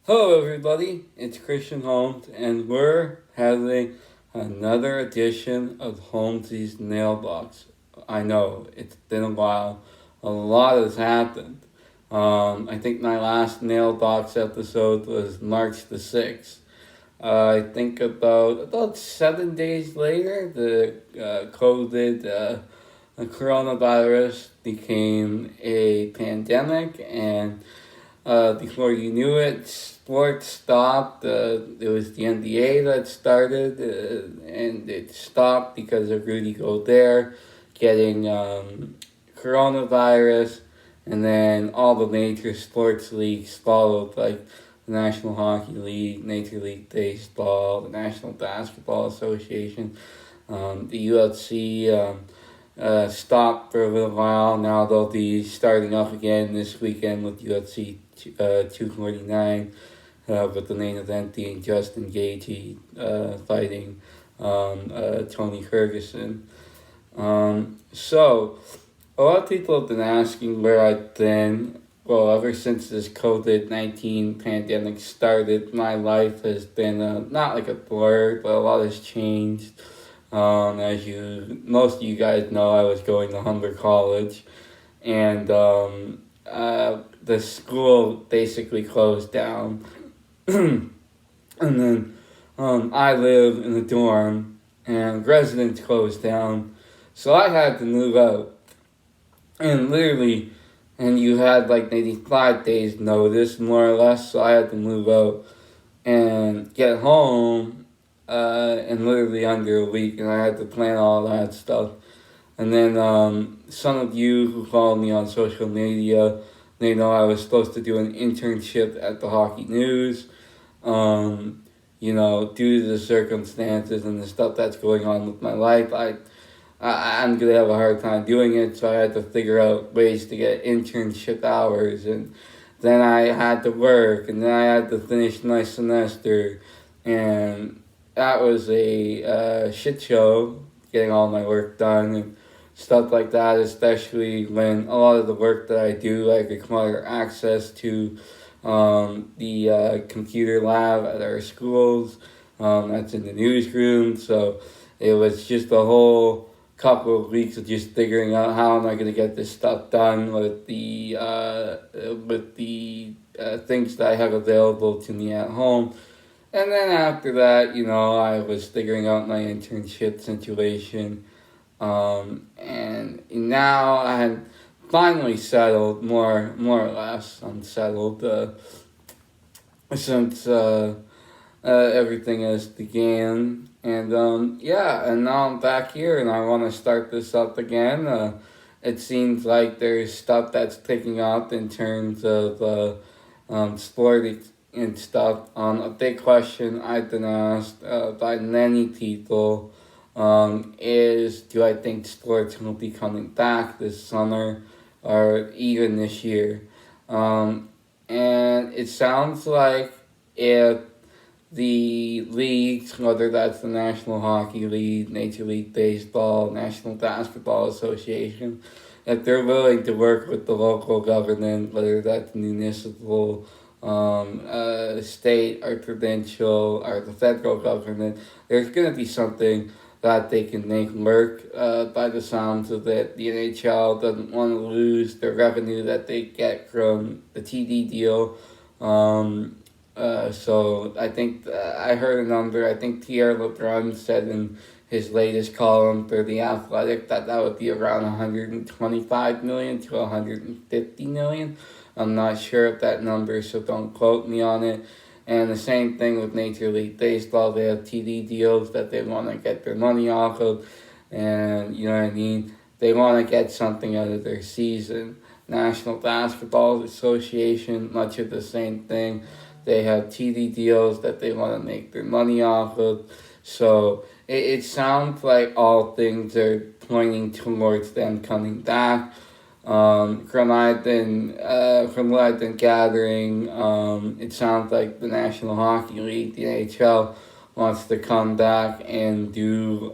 Hello, everybody. It's Christian Holmes, and we're having another edition of Holmesy's Mailbox. I know it's been a while. A lot has happened. I think my last Mailbox episode was March the 6th. I think about 7 days later, the coronavirus became a pandemic, and before you knew it, sports stopped. It was the NBA that started, and it stopped because of Rudy Gobert getting coronavirus, and then all the major sports leagues followed, like the National Hockey League, Major League Baseball, the National Basketball Association, the UFC. Stopped for a little while. Now they'll be starting up again this weekend with UFC 249, with the main event being Justin Gaethje fighting Tony Ferguson. So, a lot of people have been asking where I've been. Well, ever since this COVID-19 pandemic started, my life has been not like a blur, but a lot has changed. As most of you guys know, I was going to Humber College, and the school basically closed down. And then I live in a dorm, and residence closed down, so I had to move out. And literally, and you had like maybe 5 days notice, more or less, so I had to move out and get home in literally under a week, and I had to plan all that stuff. And then some of you who follow me on social media, they know I was supposed to do an internship at the Hockey News. Due to the circumstances and the stuff that's going on with my life, I'm going to have a hard time doing it, so I had to figure out ways to get internship hours, and then I had to work, and then I had to finish my semester, and that was a shit show, getting all my work done and stuff like that, especially when a lot of the work that I do, I require access to the computer lab at our schools. That's in the newsroom, so it was just a whole couple of weeks of just figuring out how am I going to get this stuff done with the things that I have available to me at home. And then after that, I was figuring out my internship situation. And now I had finally settled, more or less. I'm settled since everything has began. And and now I'm back here, and I want to start this up again. It seems like there's stuff that's picking up in terms of sport and stuff. A big question I've been asked by many people is, do I think sports will be coming back this summer or even this year? And it sounds like if the leagues, whether that's the National Hockey League, Major League Baseball, National Basketball Association, if they're willing to work with the local government, whether that's municipal, state or provincial or the federal government, there's going to be something that they can make work. By the sounds of it, the NHL doesn't want to lose the revenue that they get from the TV deal. So I think I heard a number. I think Pierre LeBrun said in his latest column for The Athletic that would be around $125 million to $150 million. I'm not sure of that number, so don't quote me on it. And the same thing with Major League Baseball. They have TV deals that they want to get their money off of. And, you know what I mean? They want to get something out of their season. National Basketball Association, much of the same thing. They have TV deals that they want to make their money off of. So it sounds like all things are pointing towards them coming back. From what I've been gathering, it sounds like the National Hockey League, the NHL, wants to come back and do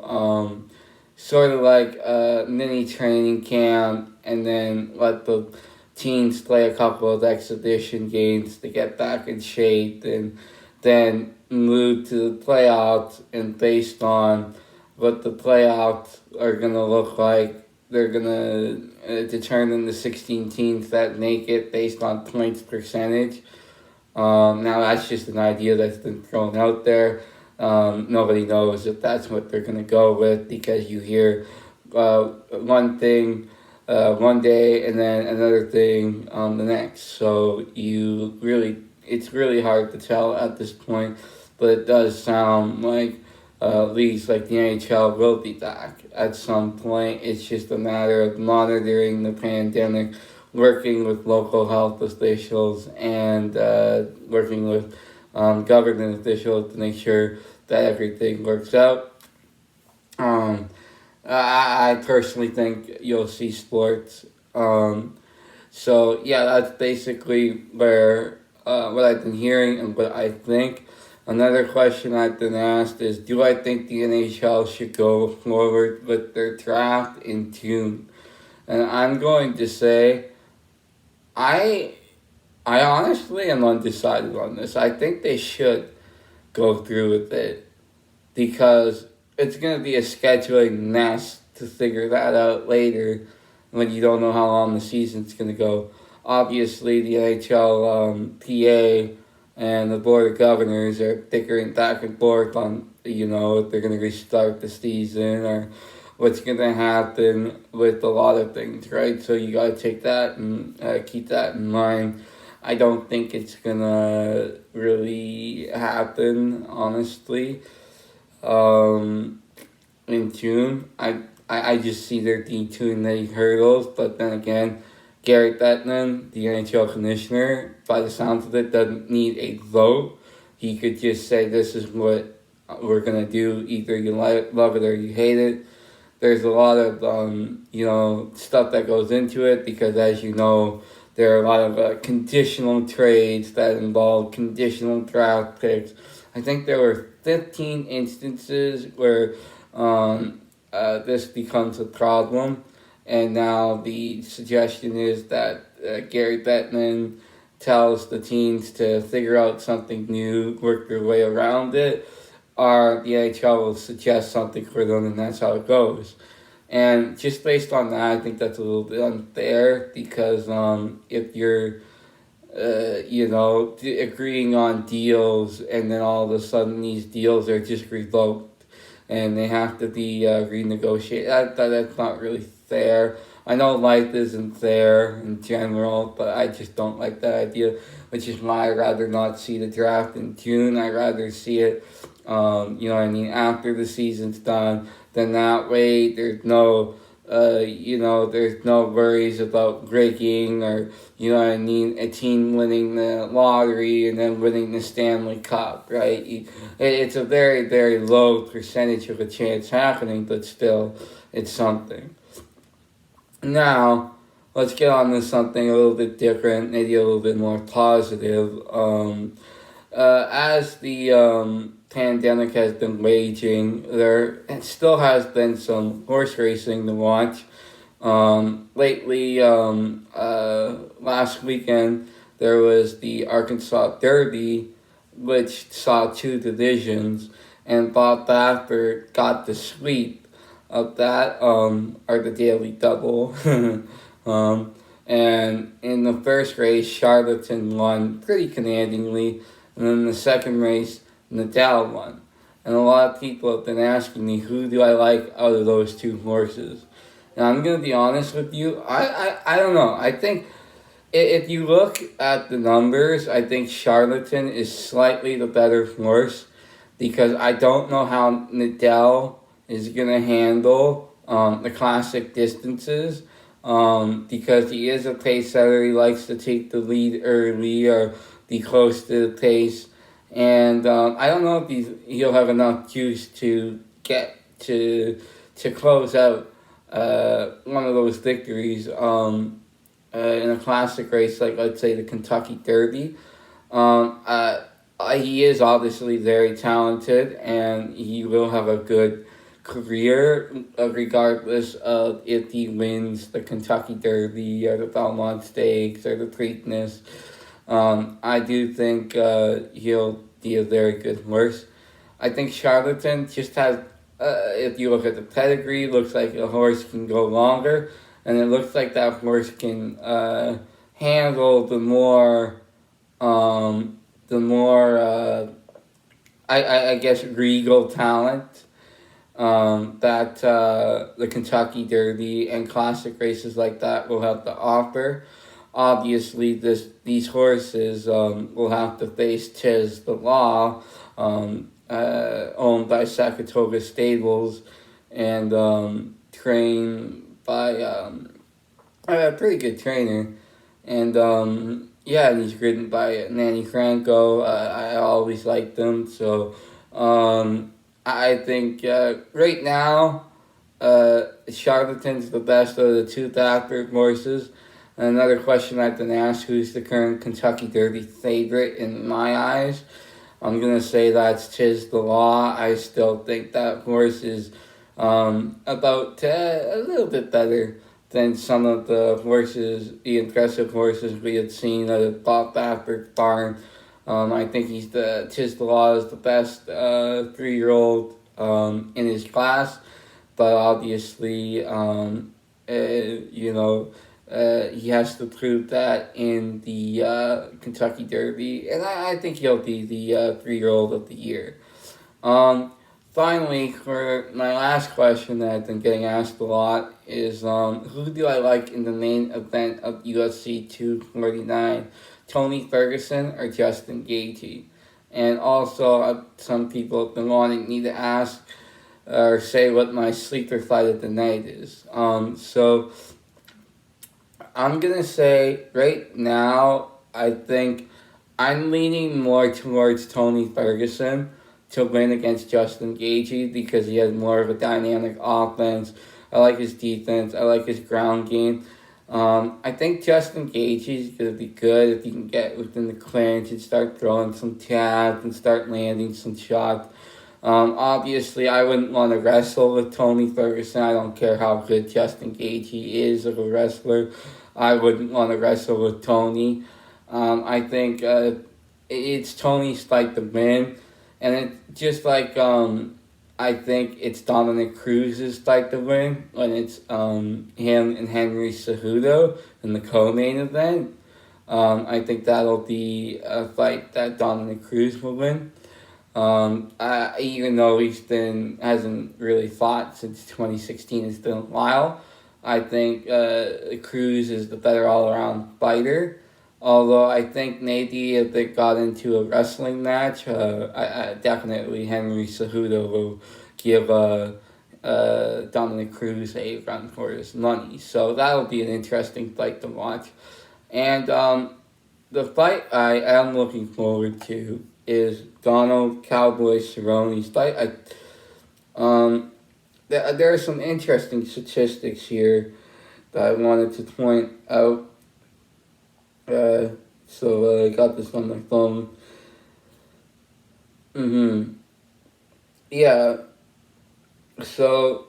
sort of like a mini training camp, and then let the teams play a couple of exhibition games to get back in shape, and then move to the playoffs. And based on what the playoffs are going to look like, they're going to determine the 16 teams that make it based on points percentage. Now, that's just an idea that's been thrown out there. Nobody knows if that's what they're going to go with, because you hear one thing one day and then another thing the next. So it's really hard to tell at this point, but it does sound like leagues like the NHL will be back at some point. It's just a matter of monitoring the pandemic, working with local health officials, and working with government officials to make sure that everything works out. I personally think you'll see sports. So yeah, that's basically where what I've been hearing and what I think. Another question I've been asked is, do I think the NHL should go forward with their draft in June? And I'm going to say, I honestly am undecided on this. I think they should go through with it, because it's going to be a scheduling mess to figure that out later when you don't know how long the season's going to go. Obviously, the NHL PA and the Board of Governors are bickering back and forth on, if they're going to restart the season or what's going to happen with a lot of things, right? So you got to take that and keep that in mind. I don't think it's going to really happen, honestly. In June, I just see there being too many hurdles, but then again, Gary Bettman, the NHL commissioner, by the sounds of it, doesn't need a vote. He could just say, this is what we're going to do. Either you love it or you hate it. There's a lot of, stuff that goes into it, because as you know, there are a lot of conditional trades that involve conditional draft picks. I think there were 15 instances where this becomes a problem. And now the suggestion is that Gary Bettman tells the teams to figure out something new, work their way around it, or the NHL will suggest something for them, and that's how it goes. And just based on that, I think that's a little bit unfair, because if you're, agreeing on deals, and then all of a sudden these deals are just revoked, and they have to be renegotiated, that's not really fair. I know life isn't fair in general, but I just don't like that idea, which is why I'd rather not see the draft in June. I'd rather see it, after the season's done. Then that way there's no, there's no worries about breaking or, a team winning the lottery and then winning the Stanley Cup, right? It's a very, very low percentage of a chance happening, but still, it's something. Now, let's get on to something a little bit different, maybe a little bit more positive. As the pandemic has been waging, there still has been some horse racing to watch. Lately, last weekend, there was the Arkansas Derby, which saw two divisions, and Bob Baffert got the sweep of that, or the daily double. And in the first race, Charlatan won pretty commandingly, and then the second race, Nadal won. And a lot of people have been asking me, who do I like out of those two horses? And I'm going to be honest with you, I don't know. I think if you look at the numbers, I think Charlatan is slightly the better horse, because I don't know how Nadal is going to handle the classic distances, because he is a pace setter. He likes to take the lead early or be close to the pace. And I don't know if he'll have enough juice to get to close out one of those victories in a classic race, like, let's say, the Kentucky Derby. He is obviously very talented, and he will have a good career, regardless of if he wins the Kentucky Derby or the Belmont Stakes or the Preakness. I do think he'll be a very good horse. I think Charlatan just has, if you look at the pedigree, looks like a horse can go longer, and it looks like that horse can handle I guess, regal talent that the Kentucky Derby and classic races like that will have to offer. Obviously, these horses will have to face Tiz the Law, owned by Saratoga Stables, and trained by a pretty good trainer. And yeah, and he's ridden by Nanny Franco. I always liked them. So I think right now, Charlatan's the best of the two Baffert horses. And another question I've been asked, who's the current Kentucky Derby favorite in my eyes? I'm going to say that's Tiz the Law. I still think that horse is about a little bit better than some of the the impressive horses we had seen at the Bob Baffert barn. I think Tiz the Law is the best 3-year-old in his class, but obviously, he has to prove that in the Kentucky Derby, and I think he'll be the 3-year-old of the year. Finally, for my last question that I've been getting asked a lot is, who do I like in the main event of UFC 249, Tony Ferguson or Justin Gaethje? And also, some people have been wanting me to ask or say what my sleeper fight of the night is. So I'm going to say right now, I think I'm leaning more towards Tony Ferguson to win against Justin Gaethje because he has more of a dynamic offense. I like his defense. I like his ground game. I think Justin Gaethje is going to be good if he can get within the clinch and start throwing some jabs and start landing some shots. Obviously, I wouldn't want to wrestle with Tony Ferguson. I don't care how good Justin Gaethje is as a wrestler. I wouldn't want to wrestle with Tony. I think it's Tony's fight to win. And it's just like I think it's Dominic Cruz's fight to win when it's him and Henry Cejudo in the co-main event. I think that'll be a fight that Dominic Cruz will win. Even though hasn't really fought since 2016, it's been a while. I think Cruz is the better all-around fighter. Although I think maybe if they got into a wrestling match, I definitely Henry Cejudo will give Dominic Cruz a run for his money. So that'll be an interesting fight to watch. And the fight I am looking forward to is Donald Cowboy Cerrone's fight. There are some interesting statistics here that I wanted to point out. So I got this on my phone. Yeah. So.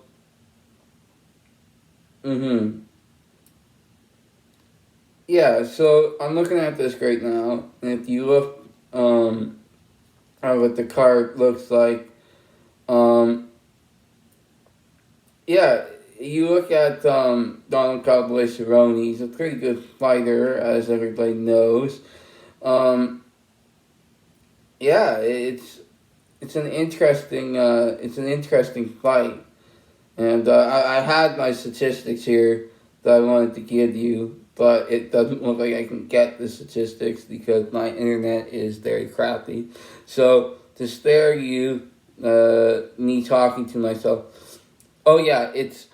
Yeah. So I'm looking at this right now, and if you look, at what the card looks like, yeah. You look at Donald Cowboy Cerrone. He's a pretty good fighter, as everybody knows. Yeah, it's an interesting fight, and I had my statistics here that I wanted to give you, but it doesn't look like I can get the statistics because my internet is very crappy. So to spare you me talking to myself, oh yeah, it's.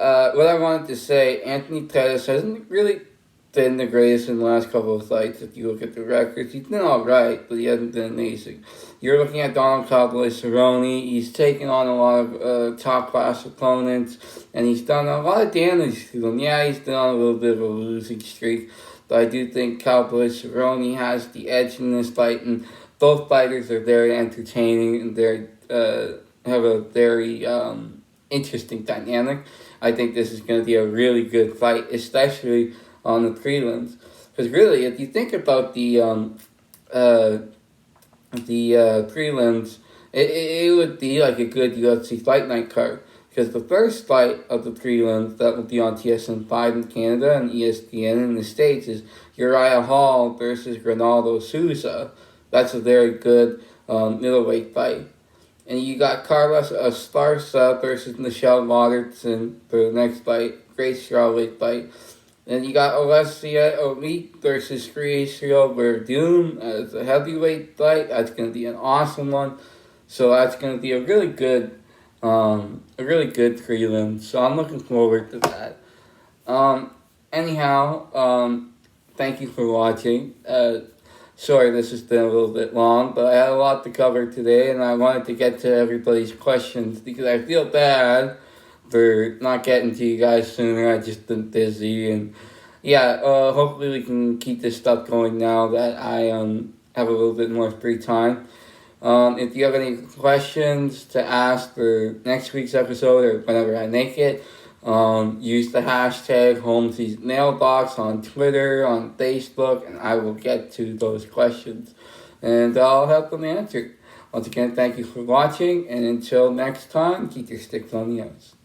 What I wanted to say, Anthony Pettis hasn't really been the greatest in the last couple of fights. If you look at the records, he's been all right, but he hasn't been amazing. You're looking at Donald Cowboy Cerrone. He's taken on a lot of top-class opponents, and he's done a lot of damage to them. Yeah, he's been on a little bit of a losing streak, but I do think Cowboy Cerrone has the edge in this fight, and both fighters are very entertaining, and they have a very interesting dynamic. I think this is going to be a really good fight, especially on the prelims. Because really, if you think about the prelims, it would be like a good UFC Fight Night card. Because the first fight of the prelims that will be on TSN5 in Canada and ESPN in the States is Uriah Hall versus Ronaldo Souza. That's a very good middleweight fight. And you got Carlos Esparza versus Michelle Waterson for the next fight. Great strawweight fight. And you got Alessia Elite versus Gracio Verdun as a heavyweight fight. That's going to be an awesome one. So that's going to be a really good prelim. So I'm looking forward to that. Anyhow, thank you for watching. Sorry this has been a little bit long, but I had a lot to cover today, and I wanted to get to everybody's questions because I feel bad for not getting to you guys sooner. I just been busy, and hopefully we can keep this stuff going now that I have a little bit more free time. If you have any questions to ask for next week's episode or whenever I make it, use the hashtag Holmesy's Mailbox on Twitter, on Facebook, and I will get to those questions and I'll help them answer. Once again, thank you for watching, and until next time, keep your sticks on the ice.